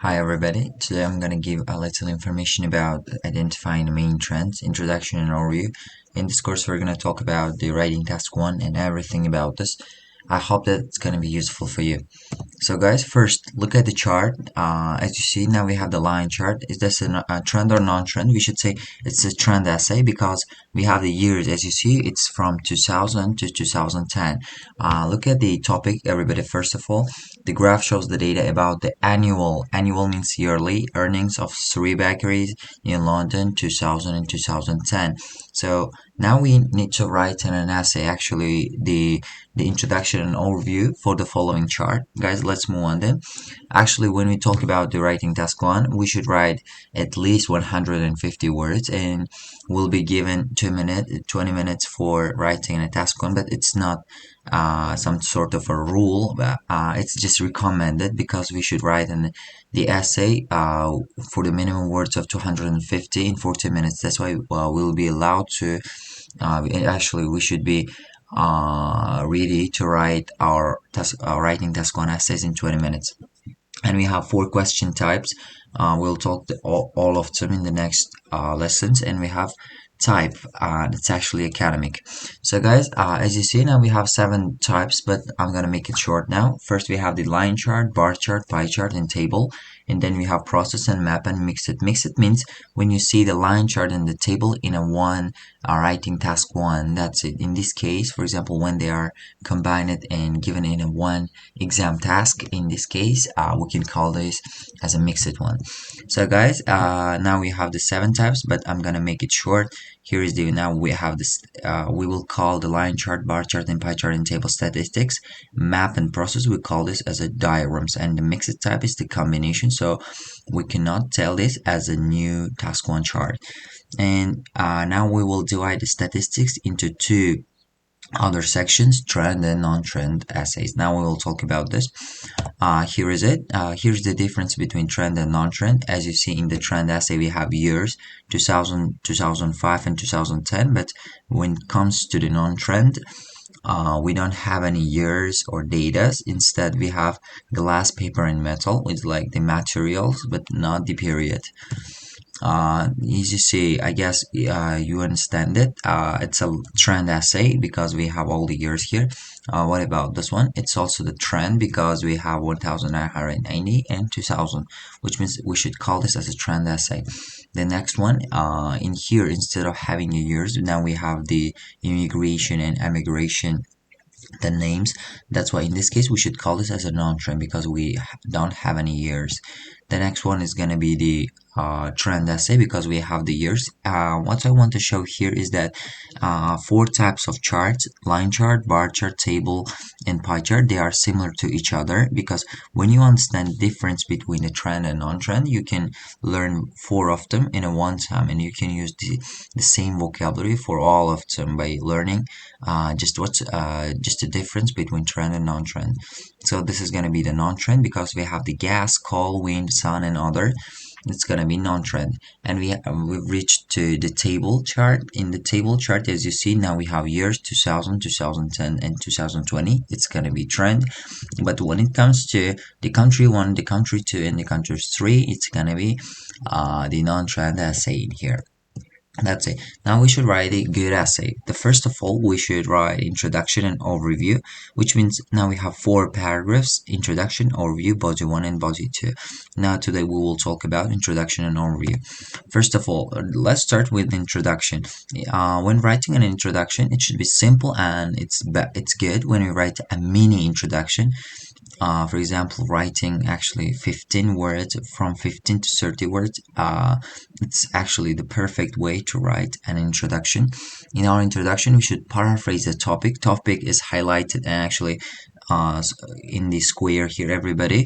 Hi everybody, today I'm going to give a little information about identifying the main trends, introduction and overview. In this course we're going to talk about the writing task 1 and everything about this. I hope that it's going to be useful for you. So guys, first look at the chart. As you see now we have the line chart. Is this a trend or non-trend? We should say it's a trend essay because we have the years. As you see, it's from 2000 to 2010. Look at the topic, everybody. First of all, the graph shows the data about the annual means yearly earnings of three bakeries in London 2000 and 2010. So now we need to write in an essay actually the introduction and overview for the following chart. Guys, let's move on then. Actually, when we talk about the writing task 1, we should write at least 150 words, and we'll be given 20 minutes for writing a task 1, but it's not some sort of a rule, but it's just recommended because we should write the essay for the minimum words of 250 in 40 minutes. That's why we'll be allowed to actually we should be ready to write our writing task 1 essays in 20 minutes. And we have four question types. We'll talk all of them in the next lessons. And we have type that's actually academic. So guys, as you see now we have 7 types, but I'm gonna make it short now. First we have the line chart, bar chart, pie chart, and table. And then we have process and map and mix it. Mix it means when you see the line chart and the table in a one writing task 1, that's it. In this case, for example, when they are combined and given in a one exam task, in this case we can call this as a mixed one. So guys, now we have the 7 types, but I'm gonna make it short. Here is the now we have this we will call the line chart, bar chart, and pie chart and table statistics. Map and process, we call this as a diagrams, and the mixed type is the combination, so we cannot tell this as a new task 1 chart. And now we will divide the statistics into 2 other sections, trend and non-trend essays. Now we will talk about this. Here is it. Here's the difference between trend and non-trend. As you see in the trend essay, we have years 2000, 2005, and 2010. But when it comes to the non-trend, we don't have any years or datas. Instead, we have glass, paper, and metal, with like the materials, but not the period. Easy to see, I guess you understand it. It's a trend essay because we have all the years here. What about this one? It's also the trend because we have 1990 and 2000, which means we should call this as a trend essay. The next one, in here, instead of having the years, now we have the immigration and emigration, the names. That's why in this case we should call this as a non-trend because we don't have any years. The next one is going to be the trend essay because we have the years. What I want to show here is that 4 types of charts: line chart, bar chart, table, and pie chart, they are similar to each other because when you understand the difference between a trend and non-trend, you can learn 4 of them in a one time, and you can use the same vocabulary for all of them by learning just the difference between trend and non-trend. So this is going to be the non-trend because we have the gas, coal, wind, sun, and other. It's going to be non-trend. And we've reached to the table chart. In the table chart, as you see now, we have years 2000, 2010, and 2020. It's going to be trend. But when it comes to the country 1, the country 2, and the country 3, it's going to be the non-trend essay in here. That's it. Now we should write a good essay. The first of all, we should write introduction and overview, which means now we have 4 paragraphs: introduction, overview, body 1, and body 2. Now today we will talk about introduction and overview. First of all, let's start with introduction. When writing an introduction, it should be simple, and it's good when we write a mini introduction. For example, writing actually 15 words, from 15 to 30 words, it's actually the perfect way to write an introduction. In our introduction, we should paraphrase the topic. Topic is highlighted and actually in the square here, everybody.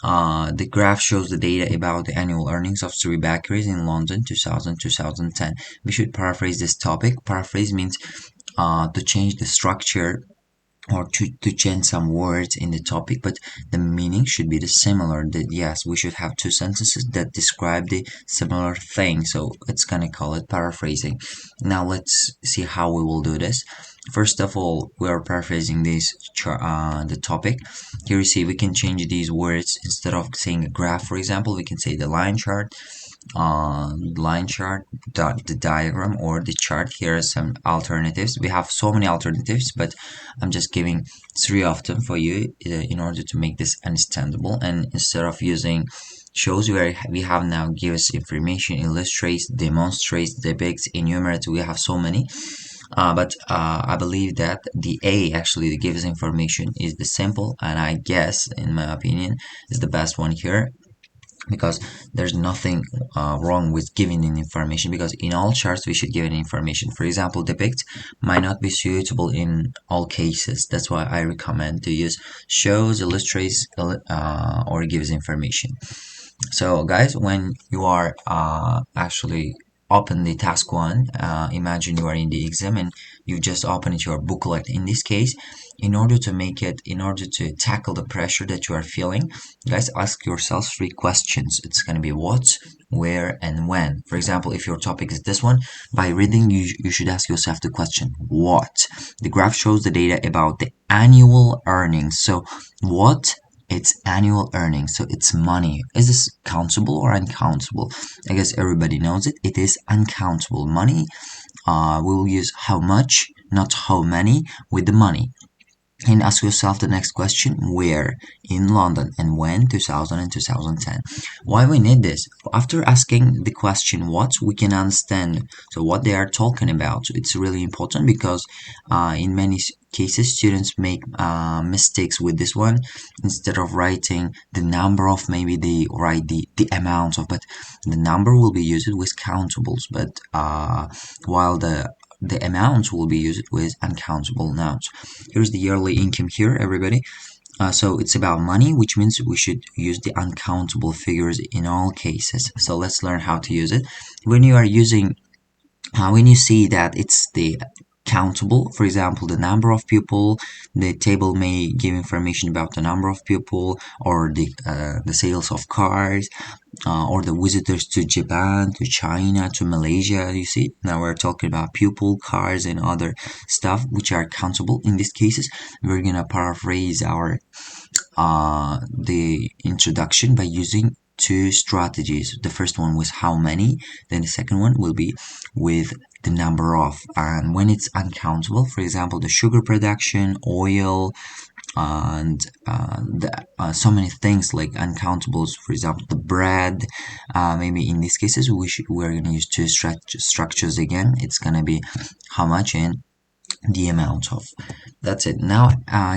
The graph shows the data about the annual earnings of 3 bakeries in London 2000-2010. We should paraphrase this topic. Paraphrase means to change the structure or to change some words in the topic, but the meaning should be the similar. That yes, we should have 2 sentences that describe the similar thing, so it's gonna call it paraphrasing. Now let's see how we will do this. First of all, we are paraphrasing the topic. Here you see we can change these words. Instead of saying a graph, for example, we can say the line chart, the diagram, or the chart. Here are some alternatives. We have so many alternatives, but I'm just giving three of them for you in order to make this understandable. And instead of using shows, where we have now gives information, illustrates, demonstrates, depicts, enumerates. We have so many. But I believe that the A actually gives information is the simple, and I guess, in my opinion, is the best one here, because there's nothing wrong with giving an information, because in all charts we should give an information. For example, depict might not be suitable in all cases. That's why I recommend to use shows, illustrates, or gives information. So guys, when you are actually open the task one, imagine you are in the exam and you just opened your booklet. In this case, in order to tackle the pressure that you are feeling, guys, ask yourself three questions. It's going to be what, where, and when. For example, if your topic is this one, by reading, you should ask yourself the question, what? The graph shows the data about the annual earnings. So what? It's annual earnings, so it's money. Is this countable or uncountable? I guess everybody knows it. It is uncountable. Money, we will use how much, not how many, with the money. And ask yourself the next question, where in London, and when, 2000 and 2010. Why we need this? After asking the question what, we can understand so what they are talking about. So it's really important, because in many cases students make mistakes with this one. Instead of writing the number of, maybe they write the amount of, but the number will be used with countables, but while the amounts will be used with uncountable nouns. Here's the yearly income here, everybody. So it's about money, which means we should use the uncountable figures in all cases. So let's learn how to use it. When you are using, when you see that it's the countable, for example, the number of people, the table may give information about the number of people, or the sales of cars, or the visitors to Japan, to China, to Malaysia. You see, now we're talking about pupil, cars, and other stuff which are countable. In these cases, we're gonna paraphrase our the introduction by using two strategies. The first one was how many, then the second one will be with the number of. And when it's uncountable, for example, the sugar production, oil, and so many things like uncountables, for example the bread, maybe in these cases we're going to use two structures again. It's going to be how much and the amount of. That's it. Now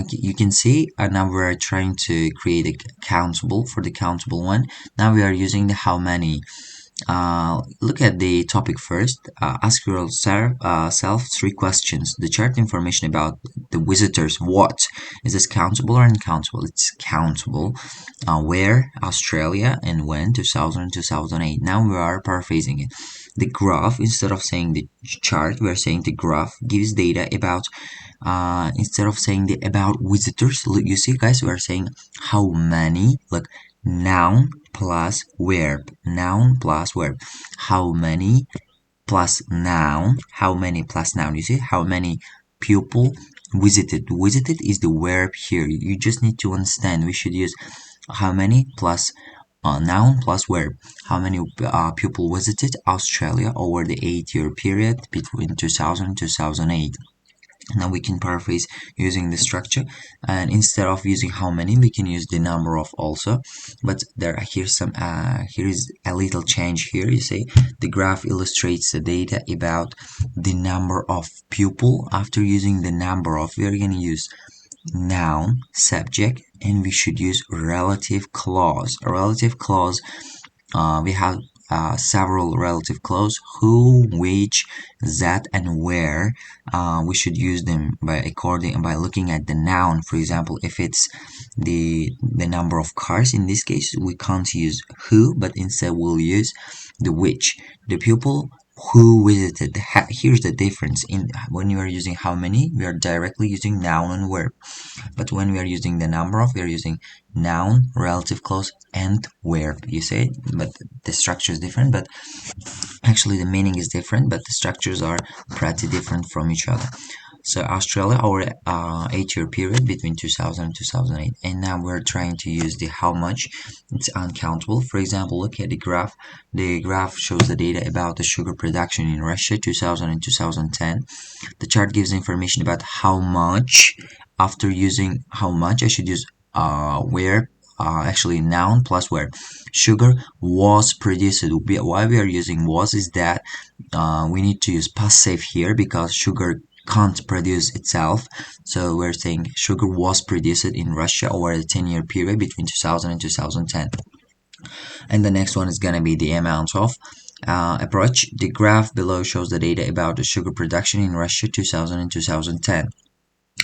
you can see now we're trying to create a countable. For the countable one, now we are using the how many. Look at the topic first. Ask yourself three questions. The chart information about the visitors. What? Is this countable or uncountable? It's countable. Where? Australia. And when? 2000, 2008. Now we are paraphrasing it. The graph, instead of saying the chart, we are saying the graph gives data about, instead of saying the about visitors, look, you see guys, we are saying how many. Look, noun plus verb, noun plus verb. How many plus noun, how many plus noun. You see, how many people visited. Visited is the verb here. You just need to understand. We should use how many plus noun plus verb. How many people visited Australia over the 8-year period between 2000 and 2008. Now we can paraphrase using the structure, and instead of using how many, we can use the number of also. But here is a little change here. You see, the graph illustrates the data about the number of pupil. After using the number of, we are going to use noun, subject, and we should use relative clause. A relative clause, we have several relative clause: who, which, that, and where. We should use them by looking at the noun. For example, if it's the number of cars, in this case we can't use who, but instead we'll use the which. The pupil who visited. Here's the difference. In when you are using how many, we are directly using noun and verb, but when we are using the number of, we are using noun, relative clause, and verb. You say, but the structure is different, but actually the meaning is different, but the structures are pretty different from each other. So Australia, our 8-year period between 2000 and 2008, and now we're trying to use the how much. It's uncountable. For example, look at the graph. The graph shows the data about the sugar production in Russia 2000 and 2010. The chart gives information about how much. After using how much, I should use where, actually noun plus where. Sugar was produced. Why we are using was is that we need to use passive here because sugar can't produce itself. So we're saying sugar was produced in Russia over a 10-year period between 2000 and 2010. And the next one is going to be the amount of approach. The graph below shows the data about the sugar production in Russia 2000 and 2010.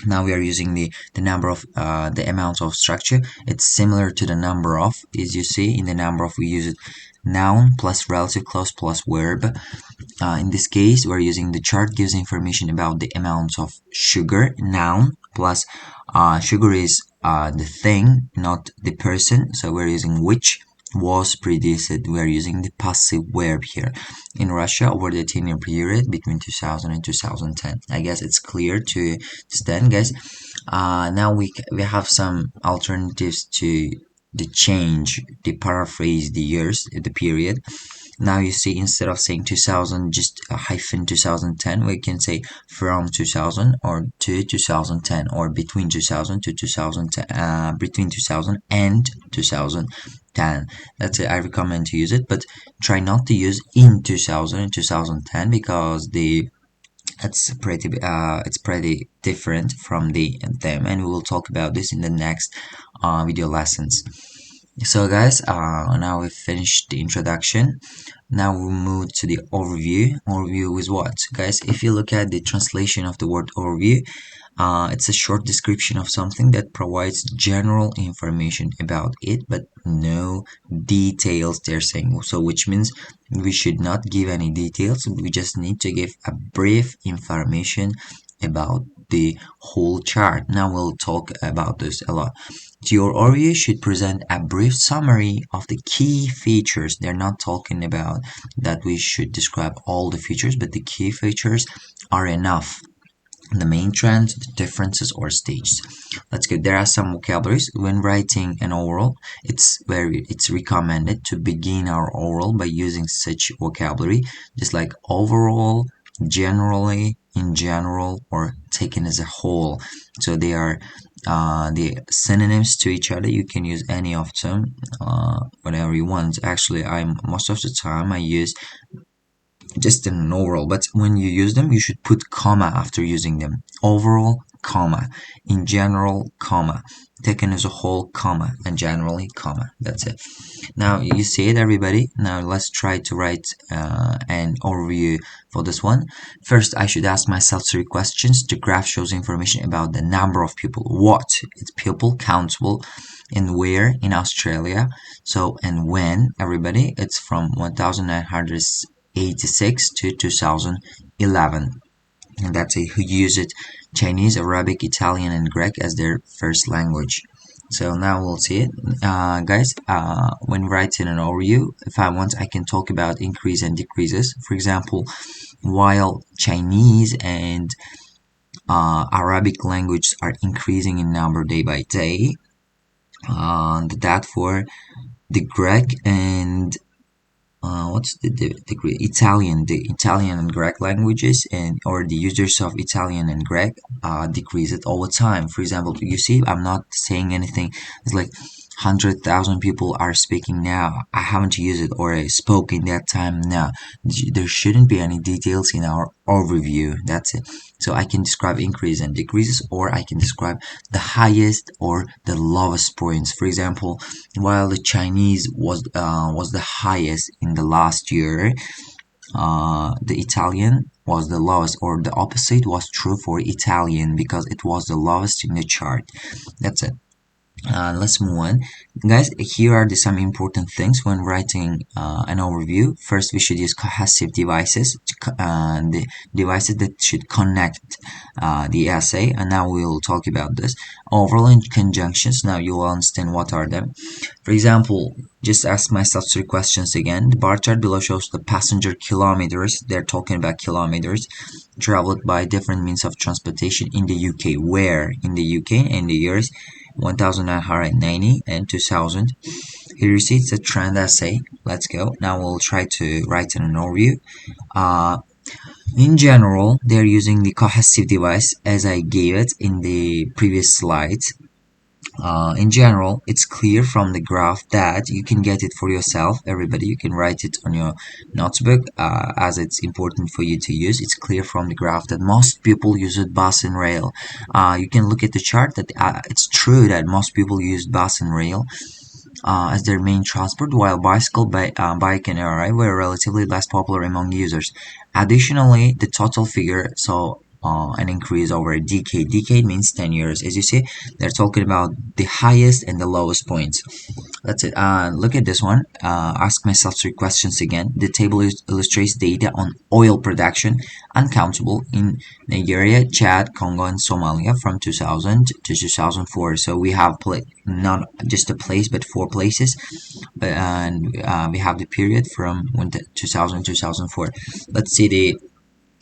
Now we are using the number of the amount of structure. It's similar to the number of, as you see in the number of, we use it noun plus relative clause plus verb. In this case, we're using the chart gives information about the amount of sugar, noun plus sugar is the thing, not the person. So we're using which was produced. We are using the passive verb here. In Russia, over the 10-year period between 2000 and 2010. I guess it's clear to stand, guys. Now we have some alternatives to the change, the paraphrase, the years, the period. Now you see, instead of saying 2000, just a hyphen 2010, we can say from 2000 or to 2010 or between 2000 to 2010, between 2000 and 2010. That's it. I recommend to use it, but try not to use in 2000 and 2010 because it's pretty different from them, and we will talk about this in the next video lessons. So guys, now we've finished the introduction. Now we'll move to the overview. Overview is what, guys? If you look at the translation of the word overview, it's a short description of something that provides general information about it, but no details, they're saying. So which means we should not give any details. We just need to give a brief information about the whole chart. Now we'll talk about this a lot. Your overview should present a brief summary of the key features. They're not talking about that we should describe all the features, but the key features are enough. The main trends, the differences, or stages. Let's go. There are some vocabularies. When writing an oral, it's recommended to begin our oral by using such vocabulary, just like overall, generally, in general, or taken as a whole. So they are the synonyms to each other. You can use any of them, whatever you want. Actually, most of the time I use just in an overall, but when you use them, you should put comma after using them. Overall, comma. In general, comma. Taken as a whole, comma. And generally, comma. That's it. Now you see it, everybody. Now let's try to write an overview for this one. First, I should ask myself 3 questions. The graph shows information about the number of people. What? It's people, countable. And where? In Australia. So, and when, everybody? It's from 1986 to 2011. And that's it. Who use it? Chinese, Arabic, Italian, and Greek as their first language. So now we'll see it. Guys, when writing an overview, if I want, I can talk about increase and decreases. For example, while Chinese and Arabic languages are increasing in number day by day, that for the Greek and what's the Italian, the Italian and Greek languages, and or the users of Italian and Greek decrease it all the time. For example, you see, I'm not saying anything. It's like 100,000 people are speaking now. I haven't used it or I spoke in that time. Now there shouldn't be any details in our overview. That's it. So I can describe increase and decreases, or I can describe the highest or the lowest points. For example, while the Chinese was the highest in the last year, the Italian was the lowest, or the opposite was true for Italian because it was the lowest in the chart. That's it. Let's move on, guys. Here are some important things when writing an overview. First, we should use cohesive devices, the devices that should connect the essay, and now we'll talk about this. Overall and conjunctions, now you'll understand what are them. For example, just ask myself three questions again. The bar chart below shows the passenger kilometers. They're talking about kilometers traveled by different means of transportation in the UK. Where in the UK? In the years 1990 and 2000. Here you see it's a trend essay. Let's go. Now we'll try to write an overview. Uh, in general, they're using the cohesive device as I gave it in the previous slides. In general, it's clear from the graph that you can get it for yourself. Everybody, you can write it on your notebook as it's important for you to use. It's clear from the graph that most people use it bus and rail. You can look at the chart that it's true that most people use bus and rail as their main transport, while bicycle, bike, and RI were relatively less popular among users. Additionally, the total figure saw an increase over a decade. Decade means 10 years. As you see, they're talking about the highest and the lowest points. That's it. Look at this one. Ask myself three questions again. The table illustrates data on oil production uncountable in Nigeria, Chad, Congo, and Somalia from 2000 to 2004. So we have not just a place, but four places, and we have the period from 2000 to 2004. Let's see the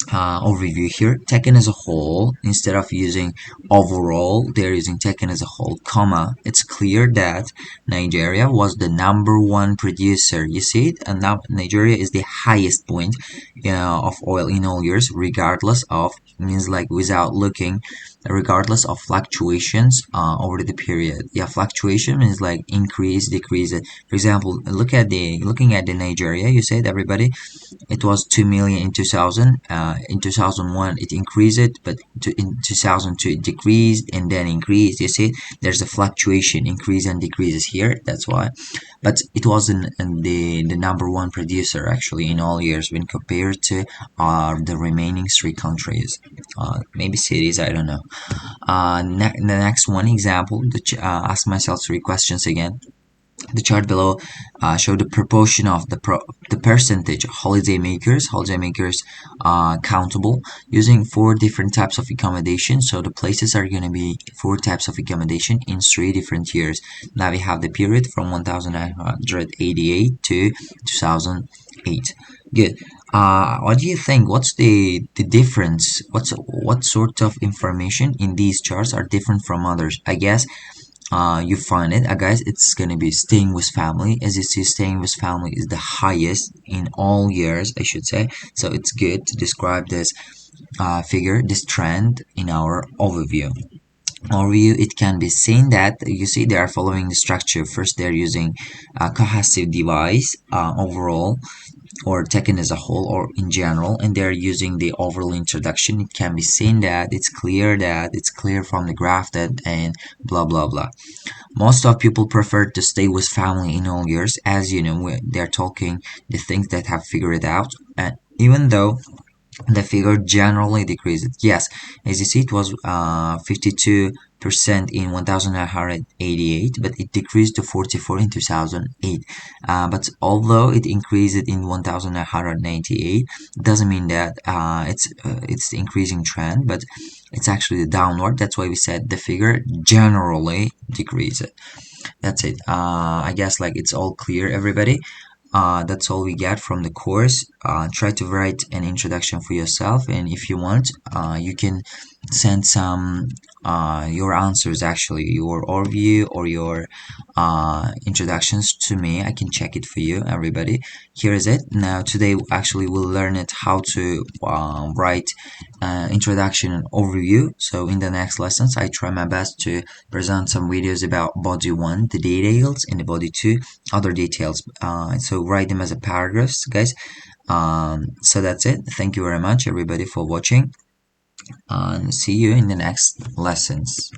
overview here. Taken as a whole, instead of using overall, they're using taken as a whole, comma. It's clear that Nigeria was the number one producer. You see it? And now Nigeria is the highest point of oil in all years, regardless of, means like without looking, regardless of fluctuations over the period. Yeah, fluctuation means like increase, decrease. For example, looking at the Nigeria, you said everybody, it was 2 million in 2000. In 2001, it increased, but in 2002, it decreased and then increased. You see, there's a fluctuation, increase and decreases here. That's why. But it wasn't the number one producer actually in all years when compared to the remaining three countries. Maybe cities, I don't know. The next one example, ask myself three questions again. The chart below show the proportion of the percentage holidaymakers countable using four different types of accommodation. So the places are going to be four types of accommodation in three different years. Now we have the period from 1988 to 2008. Good. What do you think? What's the difference? What sort of information in these charts are different from others? I guess you find it, guys. It's gonna be staying with family. As you see, staying with family is the highest in all years, I should say. So it's good to describe this figure, this trend in our overview. It can be seen that you see they are following the structure. First, they're using a cohesive device overall, or taken as a whole or in general, and they're using the overall introduction. It can be seen that it's clear from the graph that, and blah blah blah. Most of people prefer to stay with family in all years, as you know, they're talking the things that have figured it out, and even though the figure generally decreases. Yes, as you see, it was 52% in 1988, but it decreased to 44 in 2008. But although it increased in 1998, doesn't mean that it's the increasing trend, but it's actually the downward. That's why we said the figure generally decreases. That's it. I guess like it's all clear, everybody. That's all we get from the course. Try to write an introduction for yourself, and if you want, you can send some your answers, actually your overview or your introductions to me. I can check it for you, everybody. Here is it. Now today actually we'll learn it how to write introduction and overview. So in the next lessons I try my best to present some videos about body 1, the details, and the body 2, other details. So write them as a paragraphs, guys. So that's it. Thank you very much, everybody, for watching, and see you in the next lessons.